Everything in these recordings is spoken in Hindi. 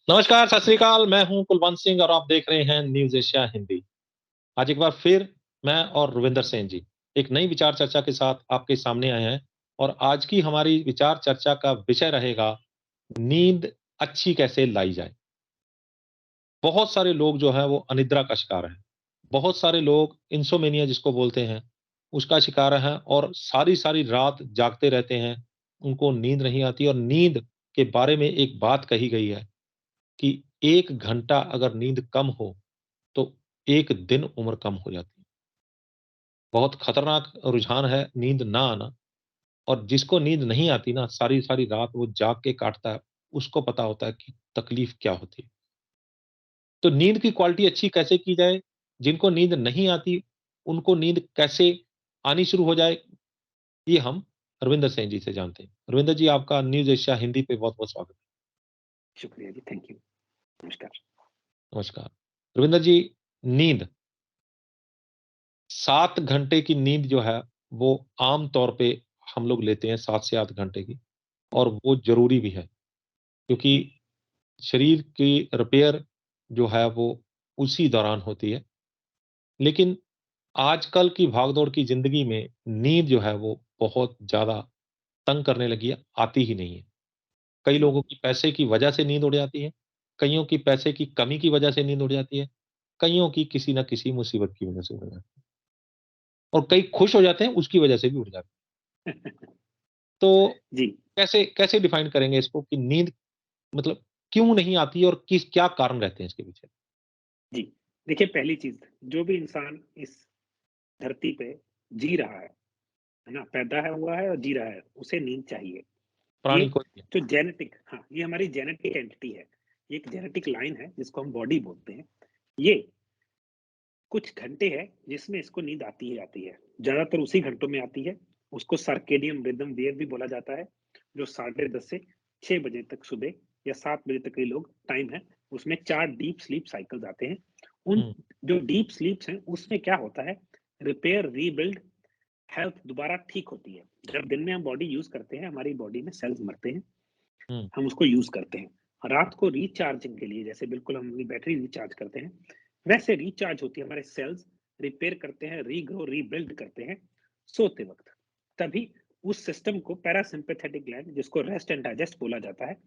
नमस्कार, सत श्री अकाल। मैं हूं कुलवंत सिंह और आप देख रहे हैं न्यूज़ एशिया हिंदी। आज एक बार फिर मैं और रविंदर सेन जी एक नई विचार चर्चा के साथ आपके सामने आए हैं और आज की हमारी विचार चर्चा का विषय रहेगा नींद अच्छी कैसे लाई जाए। बहुत सारे लोग जो हैं वो अनिद्रा का शिकार हैं। बहुत सारे लोग इंसोमेनिया जिसको बोलते हैं, उसका शिकार हैं और सारी-सारी रात जागते रहते हैं। उनको नींद नहीं आती और नींद के बारे में एक बात कही गई है कि 1 घंटा अगर नींद कम हो, तो 1 दिन उम्र कम हो जाती है। बहुत खतरनाक रुझान है नींद ना आना और जिसको नींद नहीं आती ना, सारी-सारी रात वो जाग के काटता है, उसको पता होता है कि तकलीफ क्या होती है। तो नींद की क्वालिटी अच्छी कैसे की जाए? जिनको नींद नहीं आती, उनको नींद कैसे आनी शुरू हो जाए? ये हम रविंदर सेन जी से जानते हैं। रविंदर जी, आपका न्यूज़ एशिया हिंदी पे बहुत-बहुत स्वागत है। शुक्रिया जी, थैंक यू। नमस्कार। नमस्कार। रविंदर जी, नींद 7 घंटे की नींद जो है, वो आम तौर पे हम लोग लेते हैं 7 से 8 घंटे की और वो ज़रूरी भी है, क्योंकि जी, शरीर की रिपेयर जो है वो उसी दौरान होती है। लेकिन आजकल की भागदौड़ की ज़िंदगी में नींद जो है वो बहुत ज़्यादा तंग करने लगी है, आती ही नहीं है। कई जी, लोगों की पैसे की वजह से नींद उड़ जाती है, कइयों की पैसे की कमी की वजह से नींद उड़ जाती है, कइयों की किसी न किसी मुसीबत की वजह से उड़ जाती है और कई खुश हो जाते हैं, उसकी वजह से भी उड़ जाते हैं। तो जी, कैसे कैसे डिफाइन करेंगे इसको कि नींद मतलब क्यों नहीं आती और किस क्या कारण रहते हैं इसके पीछे? जी। देखिए, पहली चीज़, जो भी इंसान इस धरती पे जी रहा है ना? पैदा है हुआ है और जी रहा है, उसे नींद चाहिए। ये प्राणी कोई भी है। जो जेनेटिक हाँ, ये हमारी जेनेटिक एंटिटी है। ये एक जेनेटिक लाइन है, जिसको हम बॉडी बोलते हैं। ये कुछ घंटे हैं, जिसमें इसको नींद आती ही आती है। ज़्यादातर उसी घंटों में आती है। उसको सर्केडियन रिदम वेव भी बोला जाता है, जो 10:30 से 6 बजे तक सुबह या 7 बजे तक के लोग टाइम है, उसमें 4 डीप स्लीप साइकिल्स आते हैं। उन हुँ, जो डीप स्लीप्स हैं, उसमें क्या होता है, रिपेयर, रीबिल्ड, हेल्थ दोबारा ठीक होती है। जब दिन में हम बॉडी यूज़ करते हैं, हमारी बॉडी में सेल्स मरते हैं, हुँ, हम उसको यूज़ करते हैं। रात को रिचार्जिंग के लिए, जैसे बिल्कुल हम अपनी बैटरी रिचार्ज करते हैं, वैसे रिचार्ज होती है, हमारे सेल्स रिपेयर करते हैं, रीग्रो, रीबिल्ड करते हैं सोते वक़्त। तभी उस सिस्टम को पैरासिम्पैथेटिक ग्लैंड, जिसको रेस्ट एंड डाइजेस्ट बोला जाता है,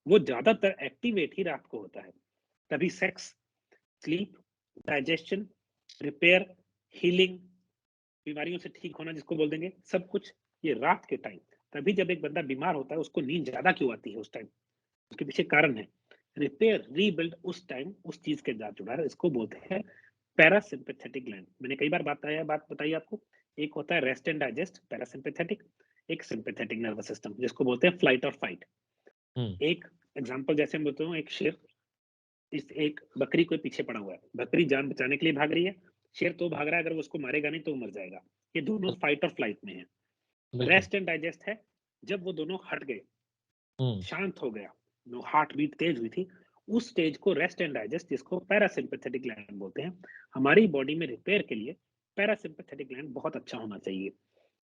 वो ज़्यादातर एक्टिवेट ही रात को होता है। तभी sex, sleep, digestion, repair, healing, बीमारियों से ठीक होना जिसको बोल देंगे, सब कुछ ये रात के टाइम। तभी जब एक बंदा बीमार होता है, उसको नींद ज़्यादा क्यों आती है उस टाइम? उसके पीछे कारण है। रिपेयर, रीबिल्ड उस टाइम उस चीज़ के साथ जुड़ा है, इसको बोलते हैं पैरासिम्पैथेटिक ग्लैंड। मैंने कई बार बात बताई आपको। एक होता है रेस्ट एंड डाइजेस्ट, पैरासिम्पैथेटिक, एक सिम्पैथेटिक नर्वस सिस्टम, जिसको बोलते हैं फ्लाइट और फाइट। हुँ, एक एग्जांपल जैसे मैं बोलता हूँ, एक शेर इस एक बकरी के पीछे पड़ा हुआ है। बकरी जान बचाने के लिए भाग रही है, शेर तो भाग रहा है, अगर वो उसको मारेगा नहीं तो वो मर जाएगा। ये दोनों फाइट और फ्लाइट में है। बिल्कुल। रेस्ट एंड डाइजेस्ट है, जब वो दोनों हट गए, हुँ, शांत हो गया, नो हार्ट बीट तेज हुई थी, उस स्टेज को रेस्ट एंड डाइजेस्ट, जिसको पैरासिम्पैथेटिक ग्लैंड बोलते हैं। हमारी बॉडी में रिपेयर के लिए पैरासिम्पैथेटिक ग्लैंड बहुत अच्छा होना चाहिए।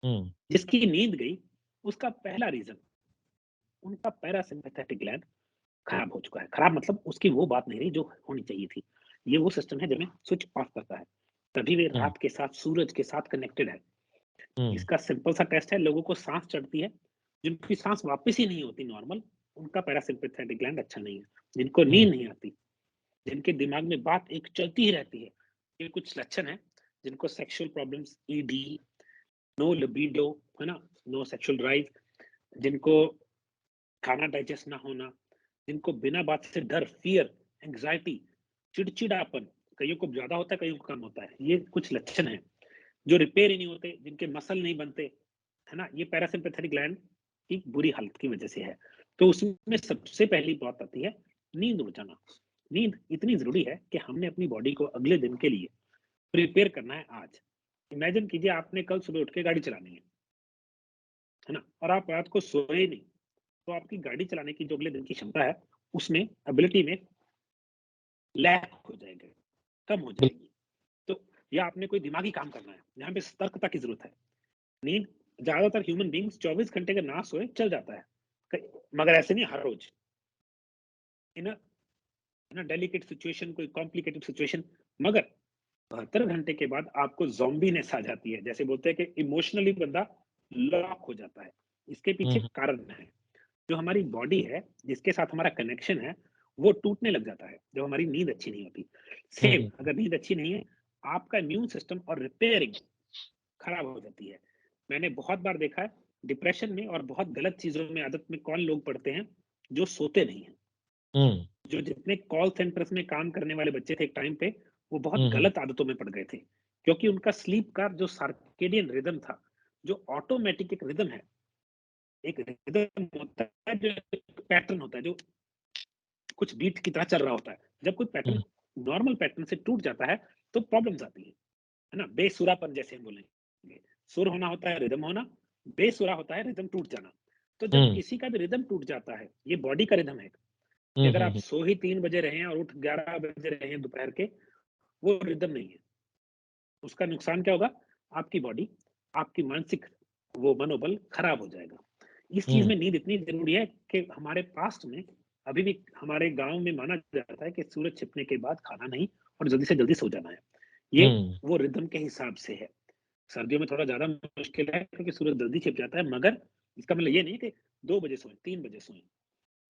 हुँ, जिसकी नींद गई, उसका पहला रीजन, उनका पैरासिम्पैथेटिक ग्लैंड खराब हो चुका है। खराब मतलब उसकी वो बात नहीं रही जो होनी चाहिए थी। ये वो सिस्टम है जब मैं स्विच ऑफ करता है, तभी वे हुँ, रात के साथ, सूरज के साथ कनेक्टेड है। हुँ, इसका सिंपल सा टेस्ट है, लोगों को सांस चढ़ती है, जिनकी सांस वापस ही नहीं होती नॉर्मल, उनका पैरासिम्पैथेटिक ग्लैंड अच्छा नहीं है। जिनको हुँ, नींद नहीं आती, जिनके दिमाग में बात एक चलती ही रहती है, ये कुछ लक्षण है। जिनको sexual problems, ED, no libido, है ना, नो सेक्सुअल ड्राइव, जिनको खाना डाइजेस्ट ना होना, जिनको बिना बात से डर, फियर, एंग्जाइटी, चिड़चिड़ापन, कईयों को ज्यादा होता है, कईयों को कम होता है, ये कुछ लक्षण हैं। जो रिपेयर ही नहीं होते, जिनके मसल नहीं बनते, है ना, ये पैरासिम्पैथेटिक ग्लैंड की बुरी हालत की वजह से है। तो उसमें सबसे पहली बात आती है नींद उड़ जाना। नींद इतनी जरूरी है कि हमने अपनी बॉडी को अगले दिन के लिए प्रिपेयर करना है आज। इमेजिन कीजिए, आपने कल सुबह उठ के गाड़ी चलानी है ना, और आप रात को सोए नहीं, तो आपकी गाड़ी चलाने की जो अगले दिन की क्षमता है, उसमें एबिलिटी में लैक हो जाएगा, कम हो बिल जाएगी। तो या आपने कोई दिमागी काम करना है, यहाँ पे सतर्कता की जरूरत है। नींद, ज्यादातर ह्यूमन बींग्स 24 घंटे का ना सोए चल जाता है, मगर ऐसे नहीं हर रोज। है ना, डेलिकेट सिचुएशन, कोई कॉम्प्लिकेटेड सिचुएशन, मगर 72 घंटे के बाद आपको ज़ॉम्बीनेस आ जाती है। जैसे बोलते हैं कि इमोशनली बंदा लॉक हो जाता है। इसके हुँ, पीछे हुँ, कारण है। जो हमारी बॉडी है, जिसके साथ हमारा कनेक्शन है, वो टूटने लग जाता है, जब हमारी नींद अच्छी नहीं होती। हुँ, सेम हुँ, अगर नींद अच्छी नहीं है, आपका इम्यून सिस्टम और रिपेयरिंग खराब हो जाती है। मैंने बहुत बार देखा है, डिप्रेशन में और बहुत गलत चीज़ों में, आदत में कौन लोग पड़ते हैं, जो सोते नहीं हैं। हुँ, जो जितने कॉल सेंटर्स में काम करने वाले बच्चे थे एक टाइम पे, वो बहुत हुँ, हुँ, गलत आदतों में पड़ गए थे। क्योंकि उनका स्लीप का जो सर्केडियन रिदम था, जो ऑटोमैटिक एक रिदम है, एक रिदम होता है, जो एक पैटर्न होता है, जो कुछ बीट की तरह चल रहा होता है। जब कोई पैटर्न हुँ, नॉर्मल पैटर्न से टूट जाता है, तो प्रॉब्लम्स आती है ना? बेसुरापन जैसे हम बोलेंगे। सुर होना होता है, रिदम होना, बेसुरा होता है, रिदम टूट जाना। तो जब हुँ, किसी का भी रिदम टूट जाता है, ये बॉडी का रिदम है कि हुँ, अगर हुँ, आप हुँ, सो ही 3 बजे रहे हैं और उठ 11 बजे रहे हैं दोपहर के, वो रिदम नहीं है। उसका नुकसान क्या होगा? आपकी बॉडी, आपकी मानसिक वो मनोबल खराब हो जाएगा। इस चीज़ हुँ, में नींद इतनी ज़रूरी है कि हमारे पास्ट में अभी भी हमारे गाँव में माना जाता है कि सूरज छिपने के बाद खाना नहीं और जल्दी से जल्दी सो जाना है। ये हुँ, वो रिदम के हिसाब से है। सर्दियों में थोड़ा ज़्यादा मुश्किल है क्योंकि सूरज जल्दी छिप जाता है, मगर इसका मतलब ये नहीं है कि 2 बजे सोएँ, 3 बजे सोएँ।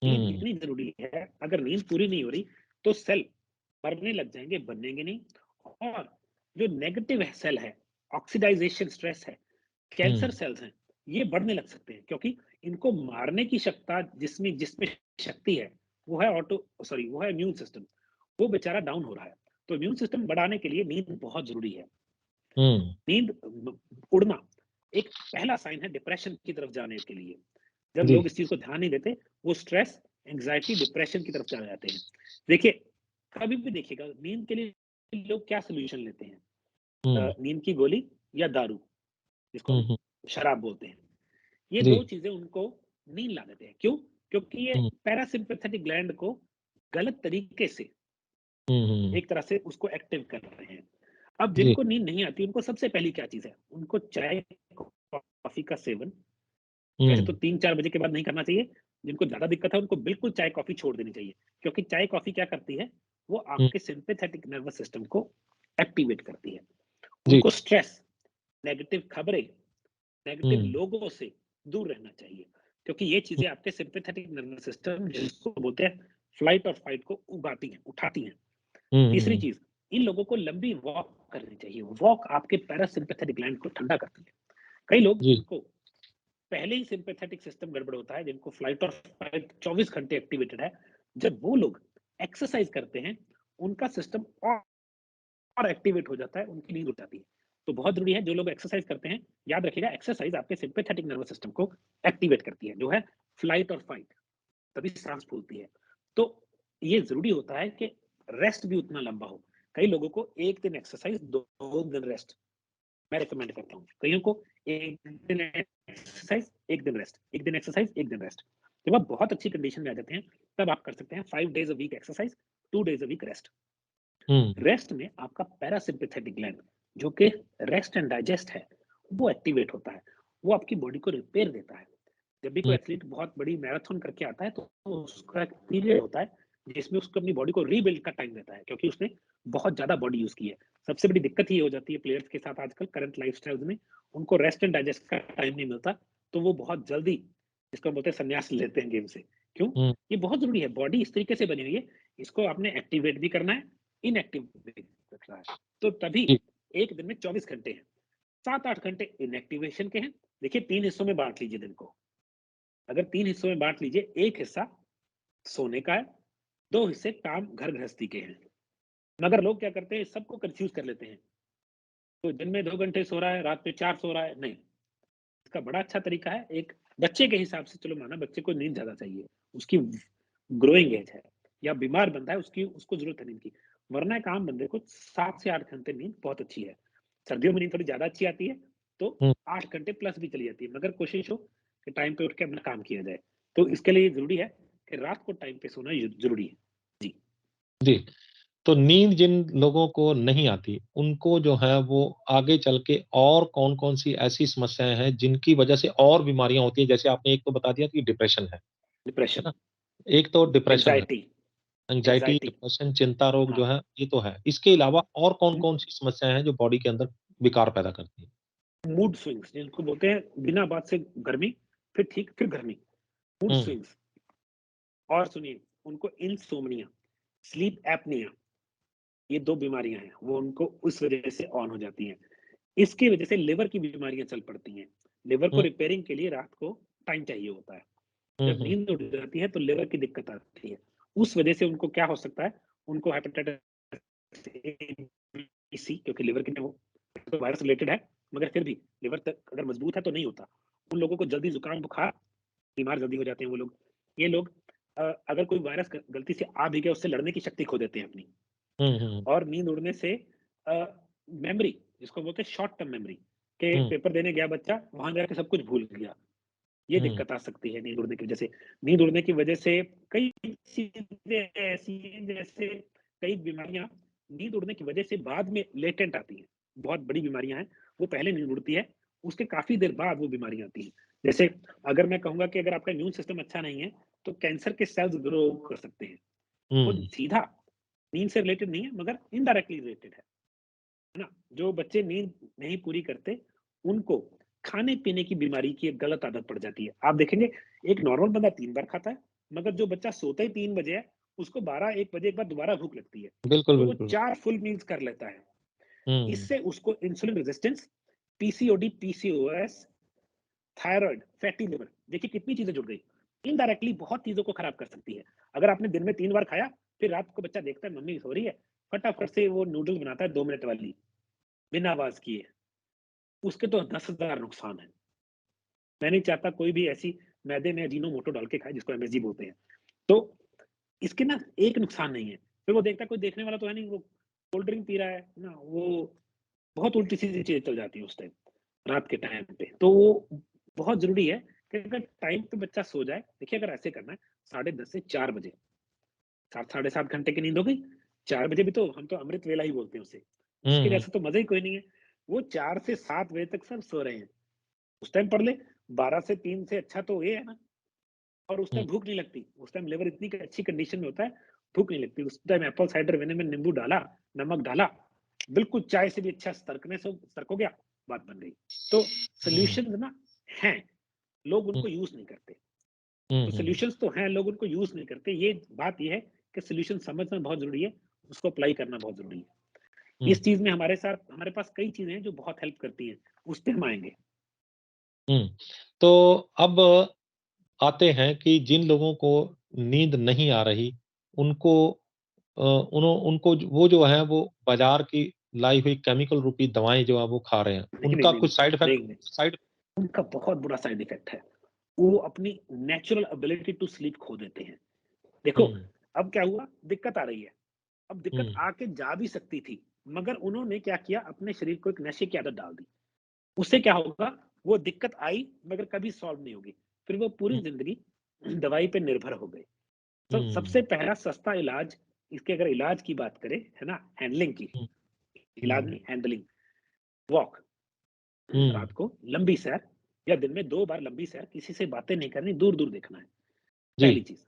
नींद हुँ, इतनी ज़रूरी है, अगर नींद पूरी नहीं हो रही, तो सेल मरने लग जाएँगे, बनेंगे नहीं। और जो नेगेटिव सेल है, ऑक्सिडाइज़ेशन स्ट्रेस है, कैंसर हुँ, सेल्स हैं, ये बढ़ने लग सकते हैं क्योंकि इनको मारने की क्षमता जिसमें जिसमें शक्ति है, वो है इम्यून सिस्टम। वो बेचारा डाउन हो रहा है। तो इम्यून सिस्टम बढ़ाने के लिए नींद बहुत ज़रूरी है। हुँ, नींद उड़ना एक पहला साइन है डिप्रेशन की तरफ जाने के लिए। जब जी, लोग इस चीज़ को ध्यान नहीं देते, वो स्ट्रेस, एंग्ज़ायटी, डिप्रेशन की तरफ चले जाते हैं। देखिए, कभी भी देखिएगा नींद के लिए लोग क्या सॉल्यूशन लेते हैं? हुँ, नींद की गोली या दारू, जिसको हुँ, हम हुँ, शराब बोलते हैं। ये जी, 2 चीज़ें उनको नींद ला देते हैं। क्यों? क्योंकि ये हुँ, पैरासिम्पैथेटिक ग्लैंड को गलत तरीके से हुँ, हुँ, एक तरह से उसको एक्टिव कर रहे हैं। अब जी, जिनको नींद नहीं आती, उनको सबसे पहली क्या चीज़ है? उनको चाय, कॉफ़ी का सेवन वैसे तो हुँ, 3-4 बजे के बाद नहीं करना चाहिए। जिनको ज़्यादा दिक्कत है, उनको बिल्कुल चाय-कॉफ़ी छोड़ देनी चाहिए। क्योंकि चाय-कॉफ़ी क्या करती है? वो हुँ, आपके सिम्पैथेटिक नर्वस सिस्टम को एक्टिवेट करती है। जी, उनको स्ट्रेस, नेगेटिव खबरें, नेगेटिव हुँ, लोगों से दूर रहना चाहिए। क्योंकि ये हुँ, चीज़ें आपके सिम्पैथेटिक नर्वस सिस्टम जिसको बोलते हैं फ्लाइट और फाइट को उगाती हैं, उठाती हैं। हुँ, तीसरी हुँ, चीज़, इन लोगों को लंबी वॉक करनी चाहिए। वॉक आपके पैरासिम्पैथेटिक ग्लैंड को ठंडा करती है। कई लोग जी, जिनको पहले ही सिम्पैथेटिक सिस्टम गड़बड़ होता है, जिनको फ्लाइट और फाइट 24 घंटे एक्टिवेटेड है, जब वो लोग एक्सरसाइज करते हैं, उनका सिस्टम और एक्टिवेट हो जाता है, उनकी नींद उड़ जाती है। तो बहुत ज़रूरी है, जो लोग एक्सरसाइज करते हैं, याद रखिएगा एक्सरसाइज आपके सिम्पैथेटिक नर्वस सिस्टम को एक्टिवेट करती है, जो है फ्लाइट और फाइट, तभी साँस फूलती है। तो ये ज़रूरी होता है कि रेस्ट भी उतना लंबा हो। कई लोगों को 1 दिन एक्सरसाइज, 2 दिन रेस्ट मैं रिकमेंड करता हूँ। कईयों को 1 दिन एक्सरसाइज, 1 दिन रेस्ट, 1 दिन एक्सरसाइज, 1 दिन रेस्ट। जब आप बहुत अच्छी कंडीशन में आ जाते हैं, तब आप कर सकते हैं 5 days a week exercise, 2 days a week rest. हुँ, रेस्ट में आपका पैरासिम्पैथेटिक ग्लैंड, जो कि रेस्ट एंड डाइजेस्ट है, वो एक्टिवेट होता है। वो आपकी बॉडी को रिपेयर देता है। जब भी कोई हुँ, एथलीट बहुत बड़ी मैराथन करके आता है, तो उसका एक पीरियड होता है, जिसमें उसको अपनी बॉडी को रीबिल्ड का टाइम देता है, क्योंकि उसने बहुत ज़्यादा बॉडी यूज़ की है। सबसे बड़ी दिक्कत ये हो जाती है प्लेयर्स के साथ आजकल करंट लाइफ़स्टाइल्स में, उनको रेस्ट एंड डाइजेस्ट का टाइम नहीं मिलता, तो वो बहुत जल्दी, जिसको हम बोलते हैं, संन्यास लेते हैं गेम से। क्यों? हुँ, ये बहुत ज़रूरी है, बॉडी इस तरीके से बनी हुई है, इसको आपने एक्टिवेट भी करना है, इनएक्टिव भी रखना है। तो तभी जी, 1 दिन में 24 घंटे हैं, 7-8 घंटे इनएक्टिवेशन के हैं। देखिए 3 हिस्सों में बाँट लीजिए दिन को। अगर 3 हिस्सों में बाँट लीजिए, 1 हिस्सा सोने का है, 2 हिस्से काम घर गृहस्थी के हैं। मगर लोग क्या करते हैं, सबको कन्फ्यूज़ कर लेते हैं। तो दिन में 2 घंटे सो रहा है, रात में 4 सो रहा है, नहीं। इसका बड़ा अच्छा तरीका है, एक बच्चे के हिसाब से, चलो माना बच्चे को नींद ज़्यादा चाहिए, उसकी ग्रोइंग एज है, या बीमार बंदा है, उसकी उसको ज़रूरत है नींद की। वरना एक आम बंदे को 7 से 8 घंटे नींद बहुत अच्छी है। सर्दियों में नींद थोड़ी ज़्यादा अच्छी आती है, तो हुँ, 8 घंटे प्लस भी चली जाती है, मगर कोशिश हो कि टाइम पे उठ के अपना काम किया जाए। तो इसके लिए ज़रूरी है कि रात को टाइम पे सोना ज़रूरी है। जी। जी। तो नींद जिन लोगों को नहीं आती, उनको जो है वो आगे चल के और कौन-कौन सी ऐसी समस्याएँ हैं जिनकी वजह से और बीमारियाँ होती हैं? जैसे आपने एक तो बता दिया कि डिप्रेशन है डिप्रेशन, ना? एक तो डिप्रेशन है, एंग्ज़ायटी, एंग्जायटी, एंग्जाइटी। डिप्रेशन, चिंता रोग हाँ, जो है, ये तो है। इसके अलावा और कौन-कौन सी समस्याएँ हैं जो बॉडी के अंदर विकार पैदा करती हैं? मूड स्विंग्स जिनको बोलते हैं, बिना बात से गर्मी, फिर ठीक, फिर गर्मी, मूड हुँ, स्विंग्स। और सुनिए, उनको इंसोम्निया, स्लीप एपनिया, ये 2 बीमारियाँ हैं, वो उनको उस वजह से ऑन हो जाती हैं। इसकी वजह से लिवर की बीमारियाँ चल पड़ती हैं। लिवर को हुँ, रिपेयरिंग के लिए रात को टाइम चाहिए होता है। हुँ, जब हुँ, नींद उड़ जाती है तो लिवर की दिक्कत आती है। उस वजह से उनको क्या हो सकता है, उनको हेपेटाइटिस ए, बी, सी, क्योंकि लिवर के वो तो वायरस रिलेटेड है, मगर फिर भी लिवर तक अगर मजबूत है तो नहीं होता। उन लोगों को जल्दी जुकाम, बुखार, बीमार जल्दी हो जाते हैं वो लोग। ये लोग अगर कोई वायरस गलती से आ भी गया, उससे लड़ने की शक्ति खो देते हैं अपनी। हुँ, हुँ, और नींद उड़ने से मेमोरी, जिसको बोलते हैं शॉर्ट टर्म मेमोरी, के हुँ, पेपर देने गया बच्चा, वहां जाके सब कुछ भूल गया। ये हुँ, दिक्कत आ सकती है नींद उड़ने की वजह से। नींद उड़ने की वजह से कई चीजें ऐसी हैं, जैसे कई बीमारियां नींद उड़ने की वजह से बाद में लेटेंट आती हैं। बहुत बड़ी बीमारियां हैं, वो पहले नींद उड़ती है, उसके काफी देर बाद वो बीमारियां आती हैं। जैसे अगर मैं कहूंगा कि अगर आपका इम्यून सिस्टम अच्छा नहीं है, तो कैंसर के सेल्स ग्रो कर सकते हैं। वो हुँ, सीधा नींद से रिलेटेड नहीं है, मगर इनडायरेक्टली रिलेटेड है ना? जो बच्चे नींद नहीं पूरी करते, उनको खाने-पीने की बीमारी की एक गलत आदत पड़ जाती है। आप देखेंगे, एक नॉर्मल बंदा 3 बार खाता है, मगर जो बच्चा सोता ही 3 बजे है, उसको 12-1 बजे एक बार दोबारा भूख लगती है। बिल्कुल, तो वो बिल्कुल। 4 फुल मील्स कर लेता है। हुँ, इससे उसको insulin resistance, PCOD, PCOS, thyroid, fatty liver, देखिए कितनी चीज़ें जुड़ गई। इनडायरेक्टली बहुत चीज़ों को खराब कर सकती है। अगर आपने दिन में 3 बार खाया, फिर रात को बच्चा देखता है मम्मी सो रही है, फटाफट से वो नूडल्स बनाता है 2 मिनट वाली, बिना आवाज़ किए। उसके तो 10,000 नुकसान हैं। मैं नहीं चाहता कोई भी ऐसी मैदे में अजीनोमोटो डाल के खाए, जिसको एमएसजी बोलते हैं। तो इसके ना एक नुकसान नहीं है। फिर वो देखता है कोई देखने वाला तो है नहीं, वो कोल्ड ड्रिंक पी रहा है ना, वो बहुत उल्टी-सीधी चीज़ें चल जाती है उस टाइम, रात के टाइम पे। तो वो बहुत ज़रूरी है कि अगर टाइम पे बच्चा सो जाए, देखिए अगर ऐसे करना है, 10:30 से 4 बजे, 7 साढ़े 7 घंटे की नींद हो गई, 4 बजे भी तो हम तो अमृत वेला ही बोलते हैं उसे। हुँ, उसके हुँ, जैसा तो मज़ा ही कोई नहीं है। वो 4 से 7 बजे तक सब सो रहे हैं। उस टाइम पढ़ ले, 12 से 3 से अच्छा तो ये है ना। और उस हुँ, टाइम भूख नहीं लगती। उस टाइम लिवर इतनी अच्छी कंडीशन में होता है, भूख नहीं लगती। उस टाइम एप्पल साइडर विनेगर में नींबू डाला, नमक डाला, बिल्कुल चाय से भी अच्छा सर्क हो गया, बात बन गई। तो हुँ, सॉल्यूशंस ना हैं, लोग हुँ, उनको यूज़ नहीं करते। हुँ, तो हुँ, सॉल्यूशंस तो हैं, लोग उनको यूज़ नहीं करते। ये बात ये है कि सॉल्यूशन समझना बहुत ज़रूरी है, उसको अप्लाई करना बहुत ज़रूरी है। हुँ, इस चीज़ में हमारे साथ हमारे पास कई चीज़ें हैं जो बहुत हेल्प करती हैं, उस पे हम आएँगे। हुँ। तो अब आते हैं कि जिन लोगों को नींद नहीं आ रही, उनको उनको वो जो है वो बाज़ार की लाई हुई केमिकल रूपी दवाएँ जो है वो खा रहे हैं। नहीं, नहीं, उनका नहीं, कुछ साइड इफ़ेक्ट नहीं, नहीं। साइड उनका बहुत बुरा साइड इफ़ेक्ट है। वो अपनी नेचुरल एबिलिटी टू स्लीप खो देते हैं। देखो, हुँ, अब क्या हुआ, दिक्कत आ रही है। अब दिक्कत हुँ, आके जा भी सकती थी, मगर उन्होंने क्या किया, अपने शरीर को एक नशे की आदत डाल दी। उससे क्या होगा, वो दिक्कत आई मगर कभी सॉल्व नहीं होगी। फिर वो पूरी हुँ, ज़िंदगी दवाई पे निर्भर हो गए। तो सबसे हुँ, पहला सस्ता इलाज, इसके अगर इलाज की बात करें, है ना, हैंडलिंग की, हुँ, इलाज हुँ, नहीं, हैंडलिंग, वॉक, हुँ, रात को लंबी सैर, या दिन में 2 बार लंबी सैर, किसी से बातें नहीं करनी, दूर-दूर देखना है, जी। पहली चीज़।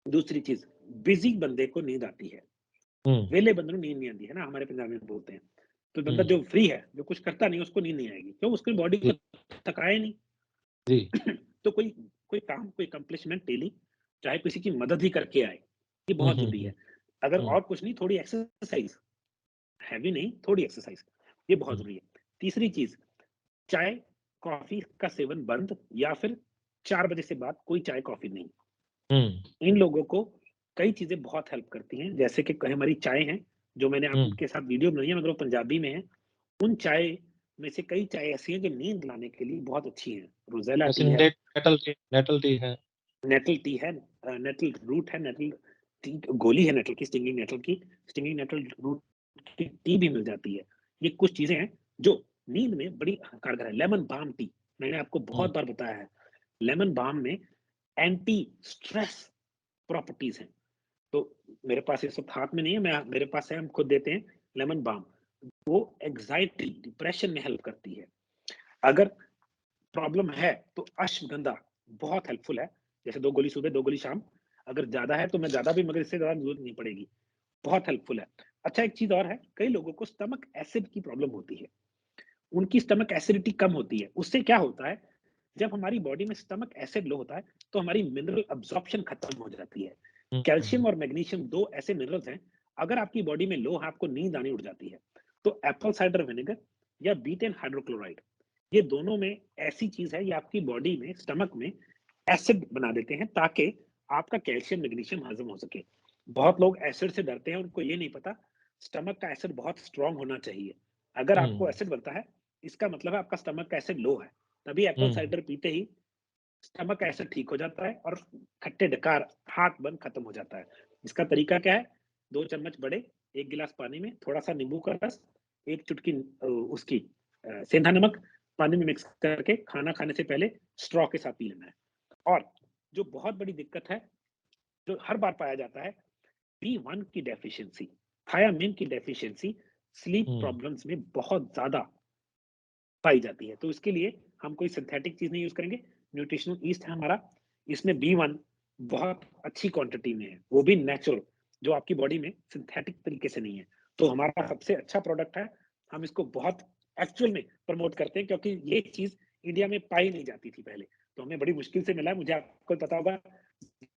दूसरी चीज़, बिज़ी बंदे को नींद आती है, हुँ, वेले बंदे को नींद नहीं आती, है ना, हमारे पंजाबी में बोलते हैं। तो बंदा हुँ, जो फ्री है, जो कुछ करता नहीं है, उसको नींद नहीं आएगी। क्यों? उसकी बॉडी जी, को थकाया नहीं। जी। तो कोई कोई काम, कोई अकम्प्लिशमेंट डेली, चाहे किसी की मदद ही करके आए, ये हुँ, बहुत हुँ, ज़रूरी हुँ, है। अगर हुँ, और कुछ नहीं, थोड़ी एक्सरसाइज़, हैवी नहीं, थोड़ी एक्सरसाइज़, ये बहुत हुँ, ज़रूरी है। तीसरी चीज़, चाय, कॉफ़ी का सेवन बंद, या फिर 4 बजे से बाद कोई चाय, कॉफ़ी नहीं। हुँ, इन लोगों को कई चीज़ें बहुत हेल्प करती हैं, जैसे कि कई हमारी चाय हैं, जो मैंने हुँ। आपके साथ वीडियो बनाई है, मगर वो पंजाबी में है। उन चाय में से कई चाय ऐसी हैं जो नींद लाने के लिए बहुत अच्छी हैं। रोज़ेला जैसे टी है, नेटल टी है। नेटल टी है, नेटल रूट है, नेटल टी गोली है, नेटल की, स्टिंगिंग नेटल की, स्टिंगिंग नेटल रूट की टी भी मिल जाती है। ये कुछ चीज़ें हैं जो नींद में बड़ी कारगर है। लेमन बाल्म टी, मैंने आपको हुँ, बहुत बार बताया है। लेमन बाल्म में एंटी स्ट्रेस प्रॉपर्टीज़ हैं। तो मेरे पास इस वक़्त हाथ में नहीं है, मैं मेरे पास है, हम खुद देते हैं लेमन बाल्म। वो एंग्ज़ायटी, डिप्रेशन में हेल्प करती है। अगर प्रॉब्लम है तो अश्वगंधा बहुत हेल्पफुल है। जैसे 2 गोली सुबह, 2 गोली शाम। अगर ज़्यादा है तो मैं ज़्यादा भी, मगर इससे ज़्यादा ज़रूरत नहीं पड़ेगी। बहुत हेल्पफुल है। अच्छा, एक चीज़ और है, कई लोगों को स्टमक एसिड की प्रॉब्लम होती है। उनकी स्टमक एसिडिटी कम होती है। उससे क्या होता है, जब हमारी बॉडी में स्टमक एसिड लो होता है, तो हमारी मिनरल अब्ज़ॉर्प्शन खत्म हो जाती है। हुँ, कैल्शियम हुँ, और मैग्नीशियम 2 ऐसे मिनरल्स हैं, अगर आपकी बॉडी में लो है, आपको नींद आनी उड़ जाती है। तो एप्पल साइडर विनेगर या बीटेन हाइड्रोक्लोराइड, ये दोनों में ऐसी चीज़ है, ये आपकी बॉडी में, स्टमक में एसिड बना देते हैं, ताकि आपका कैल्शियम, मैग्नीशियम हज़म हो सके। बहुत लोग एसिड से डरते हैं, उनको ये नहीं पता, स्टमक का एसिड बहुत स्ट्रॉन्ग होना चाहिए। अगर आपको हुँ, एसिड बनता है, इसका मतलब है आपका स्टमक का एसिड लो है। तभी एप्पल हुँ, साइडर पीते ही स्टमक एसिड ठीक हो जाता है और खट्टे डकार हाथ बंद खत्म हो जाता है। इसका तरीका क्या है? 2 चम्मच बड़े, 1 गिलास पानी में थोड़ा-सा नींबू का रस, 1 चुटकी उसकी सेंधा नमक पानी में मिक्स करके खाना खाने से पहले स्ट्रॉ के साथ पी लेना है। और जो बहुत बड़ी दिक्कत है, जो हर बार पाया जाता है, बी1 की डेफिशिएंसी, थायामीन की डेफिशिएंसी स्लीप हुँ, प्रॉब्लम्स में बहुत ज़्यादा पाई जाती है। तो इसके लिए हम कोई सिंथेटिक चीज़ नहीं यूज़ करेंगे, न्यूट्रिशनल ईस्ट है हमारा, इसमें बी1 बहुत अच्छी क्वांटिटी में है, वो भी नेचुरल, जो आपकी बॉडी में सिंथेटिक तरीके से नहीं है। तो हमारा सबसे अच्छा प्रोडक्ट है, हम इसको बहुत एक्चुअल में प्रमोट करते हैं, क्योंकि ये चीज़ इंडिया में पाई नहीं जाती थी पहले। तो हमें बड़ी मुश्किल से मिला है, मुझे आपको पता होगा,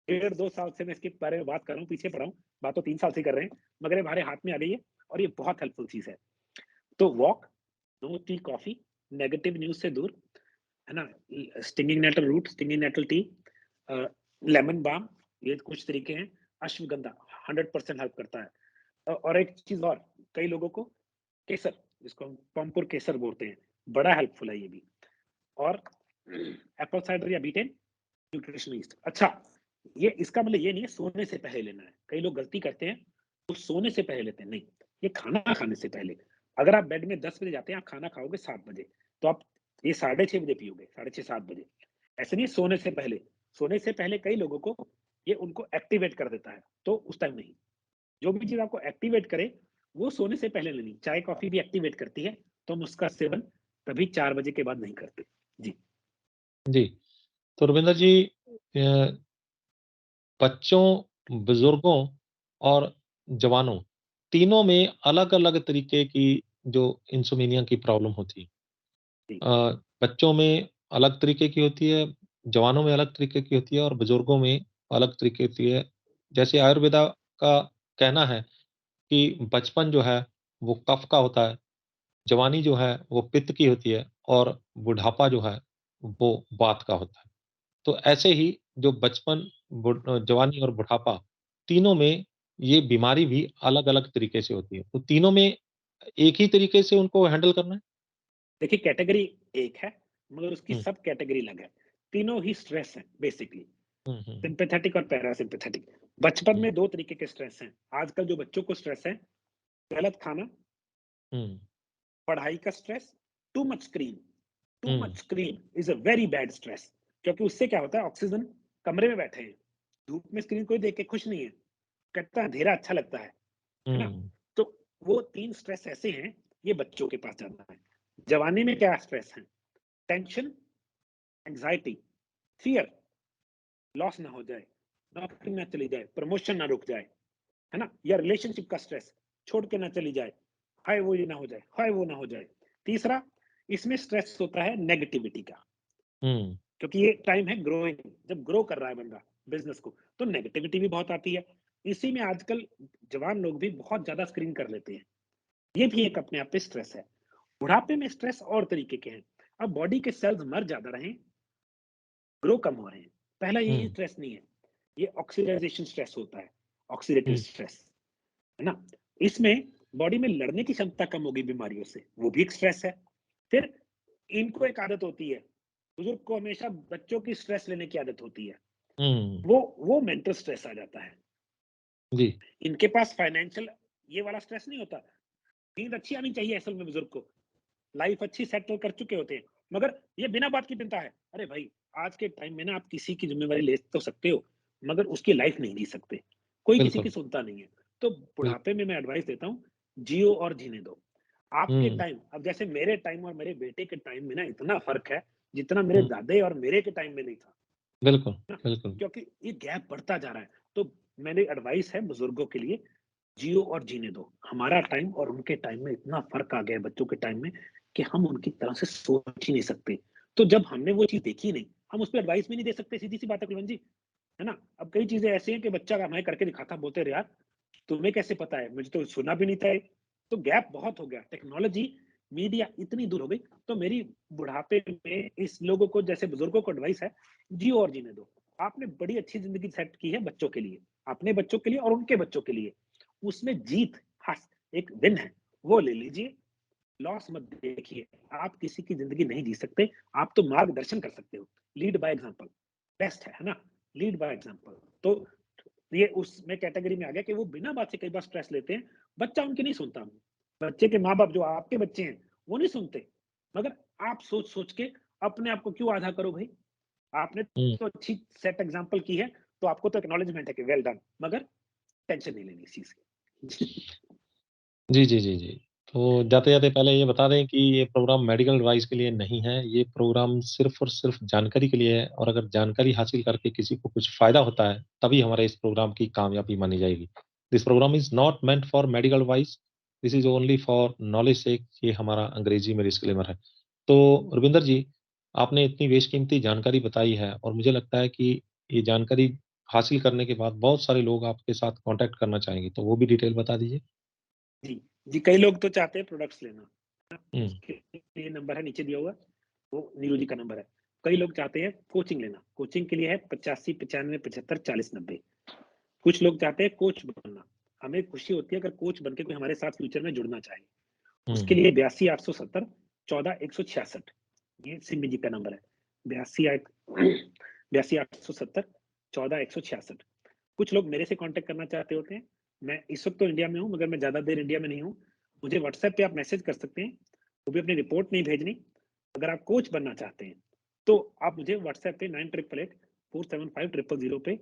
डेढ़ 2 साल से मैं इसके बारे में बात कर रहा हूँ, पीछे पड़ा हूँ, बात तो 3 साल से कर रहे हैं, मगर ये हमारे हाथ में आ गई है और ये बहुत हेल्पफुल चीज़ है। तो walk, no tea, coffee, negative news से दूर, है ना? Stinging nettle root, stinging nettle tea, a, lemon balm, ये कुछ तरीके हैं। अश्वगंधा 100% हेल्प करता है। और एक चीज़ और, कई लोगों को केसर, जिसको हम पामपुर केसर बोलते हैं, बड़ा हेल्पफुल है ये भी। और एप्पल साइडर या बीटेन न्यूट्रिशन ईस्ट। अच्छा, ये इसका मतलब ये नहीं है सोने से पहले लेना है। कई लोग गलती करते हैं, वो सोने से पहले लेते हैं, नहीं, ये खाना खाने से पहले। अगर आप बेड में 10 बजे जाते हैं, आप खाना खाओगे 7 बजे, तो आप ये साढ़े 6 बजे पियोगे, साढ़े 6, 7 बजे। ऐसे नहीं सोने से पहले। सोने से पहले कई लोगों को ये उनको एक्टिवेट कर देता है, तो उस टाइम नहीं। जो भी चीज़ आपको एक्टिवेट करे, वो सोने से पहले लेनी। चाय, कॉफ़ी भी एक्टिवेट करती है, तो हम उसका सेवन कभी 4 बजे के बाद नहीं करते। जी। जी। तो रविंदर जी, बच्चों, बुजुर्गों और जवानों, तीनों में अलग-अलग तरीके की जो इंसोम्निया की प्रॉब्लम होती है। जी। बच्चों में अलग तरीके की होती है, जवानों में अलग तरीके की होती है और बुजुर्गों में अलग तरीके की होती है। जैसे आयुर्वेदा का कहना है कि बचपन जो है वो कफ का होता है, जवानी जो है वो पित्त की होती है और बुढ़ापा जो है वो वात का होता है। तो ऐसे ही जो बचपन, जवानी और बुढ़ापा, तीनों में ये बीमारी भी अलग-अलग तरीके से होती है। तो तीनों में एक ही तरीके से उनको हैंडल करना है? देखिए, कैटेगरी एक है, मगर उसकी हुँ, सब कैटेगरी अलग है। तीनों ही स्ट्रेस हैं बेसिकली, हुँ, हुँ, हुँ, सिम्पैथेटिक और पैरासिम्पैथेटिक। बचपन हुँ, में 2 तरीके के स्ट्रेस हैं। आजकल जो बच्चों को स्ट्रेस है, गलत खाना, हुँ, पढ़ाई का stress, too much screen. Too hmm, much screen is a very bad stress, क्योंकि उससे क्या होता है, ऑक्सीजन, कमरे में बैठे हैं, धूप में स्क्रीन कोई देख के खुश नहीं है, कहता है अंधेरा अच्छा लगता है ना? हुँ, तो वो 3 स्ट्रेस ऐसे हैं, ये बच्चों के पास ज़्यादा है। जवानी में क्या स्ट्रेस है? टेंशन, एंग्जायटी, फियर, लॉस ना हो जाए, नौकरी ना चली जाए, प्रमोशन ना रुक जाए, है ना? या रिलेशनशिप का स्ट्रेस, छोड़ के ना चली जाए, हाय वो ये ना हो जाए, हाय वो ना हो जाए। तीसरा, इसमें स्ट्रेस होता है नेगेटिविटी का, हुँ, क्योंकि ये टाइम है ग्रोइंग, जब ग्रो कर रहा है बंदा बिजनेस को, तो नेगेटिविटी भी बहुत आती है। इसी में आजकल जवान लोग भी बहुत ज्यादा स्क्रीन कर लेते हैं, ये भी एक अपने आप पे स्ट्रेस है। बुढ़ापे में स्ट्रेस और तरीके के हैं। अब बॉडी के सेल्स मर ज्यादा रहे, ग्रो कम हो रहे हैं, पहला ये हुँ, स्ट्रेस नहीं है, ये ऑक्सीडाइजेशन स्ट्रेस होता है, ऑक्सीडेटिव हुँ, स्ट्रेस, है ना? इसमें बॉडी में लड़ने की क्षमता कम होगी बीमारियों से, वो भी एक स्ट्रेस है। फिर इनको एक आदत होती है, बुजुर्ग को हमेशा बच्चों की स्ट्रेस लेने की आदत होती है, हुँ, वो मेंटल स्ट्रेस आ जाता है। जी, इनके पास फाइनेंशियल ये वाला स्ट्रेस नहीं होता। नींद अच्छी आनी चाहिए असल में बुजुर्ग को, लाइफ अच्छी सेटल कर चुके होते हैं, मगर ये बिना बात की चिंता है। अरे भाई, आज के टाइम में ना आप किसी की ज़िम्मेवारी ले तो सकते हो, मगर उसकी लाइफ नहीं जी सकते। कोई किसी की बिल्कुल, सुनता नहीं है। तो बिल बुढ़ापे में मैं एडवाइस देता हूँ, जियो और जीने दो। आपके हुँ, टाइम, अब जैसे मेरे टाइम और मेरे बेटे के टाइम में ना इतना फ़र्क है, जितना मेरे हुँ, दादे और मेरे के टाइम में नहीं था। बिल्कुल, ना? बिल्कुल। क्योंकि ये गैप बढ़ता जा रहा है। तो मेरी एडवाइस है बुजुर्गों के लिए, जियो और जीने दो। हमारा टाइम और उनके टाइम में इतना फ़र्क आ गया है बच्चों के टाइम में कि हम उनकी तरह से सोच ही नहीं सकते। तो जब हमने वो चीज़ देखी नहीं, हम उस पे एडवाइस भी नहीं दे सकते, सीधी-सी बात है कुलवंत जी, है ना? अब कई चीज़ें ऐसी हैं कि बच्चा हमें करके दिखाता, हम बोलते हैं, "अरे यार! तुम्हें कैसे पता है? मुझे तो सुना भी नहीं था ये।" तो गैप बहुत हो गया। टेक्नोलॉजी, मीडिया इतनी दूर हो गई। तो मेरी बुढ़ापे में इस लोगों को, जैसे बुजुर्गों को एडवाइस है, जियो और जीने दो। आपने बड़ी अच्छी ज़िंदगी सेट की है बच्चों के लिए, अपने बच्चों के लिए और उनके बच्चों के लिए। उसमें जीत, हास एक विन है, वो ले लीजिए, लॉस मत देखिए। आप किसी की ज़िंदगी नहीं जी सकते, आप तो मार्गदर्शन कर सकते हो। लीड बाय एग्ज़ाम्पल, बेस्ट है ना? Lead by example. तो ये उसमें कैटेगरी में आ गया कि वो बिना बात से कई बार स्ट्रेस लेते हैं, बच्चा उनकी नहीं सुनता। बच्चे के माँ-बाप जो आपके बच्चे हैं, वो नहीं सुनते। मगर आप सोच-सोच के अपने आप को क्यों आधा करो भई? आपने हुँ। तो अच्छी सेट एग्ज़ाम्पल की है, तो आपको तो एक्नॉलेजमेंट है कि वेल डन, मगर टेंशन नहीं लेनी इस चीज़ की। जी, जी, जी, जी। तो जाते-जाते पहले ये बता दें कि ये प्रोग्राम मेडिकल एडवाइस के लिए नहीं है, ये प्रोग्राम सिर्फ़ और सिर्फ़ जानकारी के लिए है और अगर जानकारी हासिल करके किसी को कुछ फ़ायदा होता है, तभी हमारे इस प्रोग्राम की कामयाबी मानी जाएगी। This programme is not meant for medical advice, this is only for knowledge sake ये हमारा अंग्रेजी में डिस्क्लेमर है। तो रविंदर जी, आपने इतनी बेशकीमती जानकारी बताई है और मुझे लगता है कि ये जानकारी हासिल करने के बाद बहुत सारे लोग आपके साथ कॉन्टैक्ट करना चाहेंगे, तो वो भी डिटेल बता दीजिए? जी, जी, कई लोग तो चाहते हैं प्रोडक्ट्स लेना, है ना? हुँ, उसके लिए नंबर है नीचे दिया हुआ, वो नीरू जी का नंबर है। कई लोग चाहते हैं कोचिंग लेना, कोचिंग के लिए है 85 95 75 40 90। कुछ लोग चाहते हैं कोच बनना, हमें खुशी होती है अगर कोच बन के कोई हमारे साथ फ्यूचर में जुड़ना चाहे। उसके हुँ। लिए 82 870 14 166, ये सिमी जी का नंबर है। 82 8 82 870 14 166। कुछ लोग मेरे से कॉन्टैक्ट करना चाहते होते हैं। मैं इस वक़्त तो इंडिया में हूँ, मगर मैं ज़्यादा देर इंडिया में नहीं हूँ। मुझे व्हाट्सएप पे आप मैसेज कर सकते हैं, वो भी अपनी रिपोर्ट नहीं भेजनी। अगर आप कोच बनना चाहते हैं, तो आप मुझे व्हाट्सएप पे 9888 475 000 पे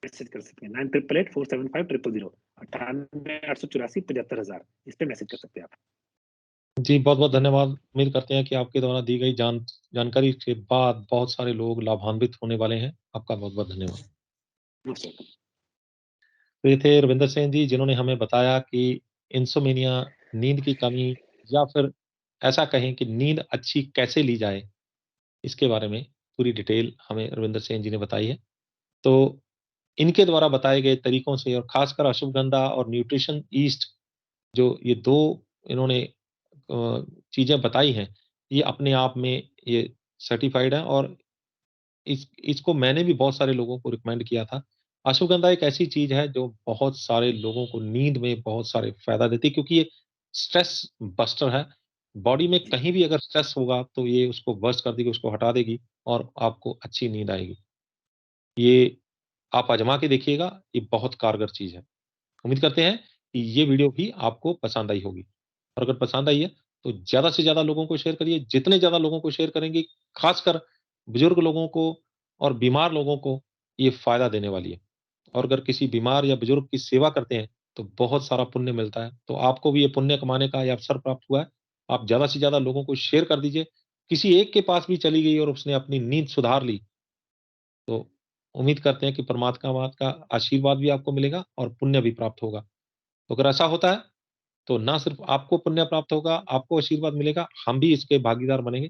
मैसेज कर सकते हैं। 9888 475 000 98 884 75,000 इस पे मैसेज कर सकते हैं आप। जी, बहुत-बहुत धन्यवाद। उम्मीद करते हैं कि आपके द्वारा दी गई जानकारी के बाद बहुत सारे लोग लाभान्वित होने वाले हैं। आपका बहुत-बहुत धन्यवाद। मोस्ट तो ये थे रविंदर सेन जी जिन्होंने हमें बताया कि इंसोम्निया नींद की कमी या फिर ऐसा कहें कि नींद अच्छी कैसे ली जाए, इसके बारे में पूरी डिटेल हमें रविंदर सेन जी ने बताई है। तो इनके द्वारा बताए गए तरीकों से और खासकर अश्वगंधा और न्यूट्रिशन ईस्ट जो ये 2 इन्होंने चीज़ें बताई हैं, ये अपने आप में ये सर्टिफ़ाइड है और इसको मैंने भी बहुत सारे लोगों को रिकमेंड किया था। अश्वगंधा एक ऐसी चीज़ है जो बहुत सारे लोगों को नींद में बहुत सारे फ़ायदा देती है क्योंकि ये स्ट्रेस बस्टर है। बॉडी में जी, कहीं भी अगर स्ट्रेस होगा तो ये उसको बर्स्ट कर देगी, उसको हटा देगी और आपको अच्छी नींद आएगी। ये आप आज़मा के देखिएगा, ये बहुत कारगर चीज़ है। उम्मीद करते हैं कि ये वीडियो भी आपको पसंद आई होगी और अगर पसंद आई है तो ज़्यादा से ज़्यादा लोगों को शेयर करिए। जितने ज़्यादा लोगों को शेयर करेंगे, खासकर बुजुर्ग लोगों को और बीमार लोगों को ये फ़ायदा देने वाली है और अगर किसी बीमार या बुजुर्ग की सेवा करते हैं, तो बहुत सारा पुण्य मिलता है। तो आपको भी ये पुण्य कमाने का ये अवसर प्राप्त हुआ है। आप ज़्यादा से ज़्यादा लोगों को शेयर कर दीजिए। किसी एक के पास भी चली गई और उसने अपनी नींद सुधार ली, तो उम्मीद करते हैं कि परमात्मा का आशीर्वाद भी आपको मिलेगा और पुण्य भी प्राप्त होगा। तो अगर ऐसा होता है, तो ना सिर्फ़ आपको पुण्य प्राप्त होगा, आपको आशीर्वाद मिलेगा, हम भी इसके भागीदार बनेंगे।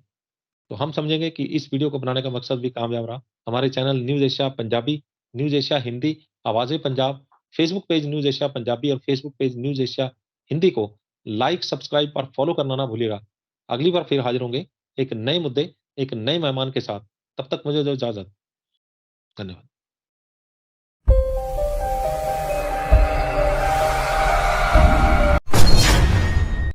तो हम समझेंगे कि इस वीडियो को बनाने का मकसद भी कामयाब रहा। हमारे channel news Asia Punjabi, news Asia Hindi, आवाज़ें Punjab, Facebook page news Asia Punjabi और Facebook page news Asia Hindi को लाइक, सब्सक्राइब और फॉलो करना ना भूलिएगा। अगली बार फिर हाज़िर होंगे एक नए मुद्दे, एक नए मेहमान के साथ। तब तक मुझे दो इजाज़त। धन्यवाद।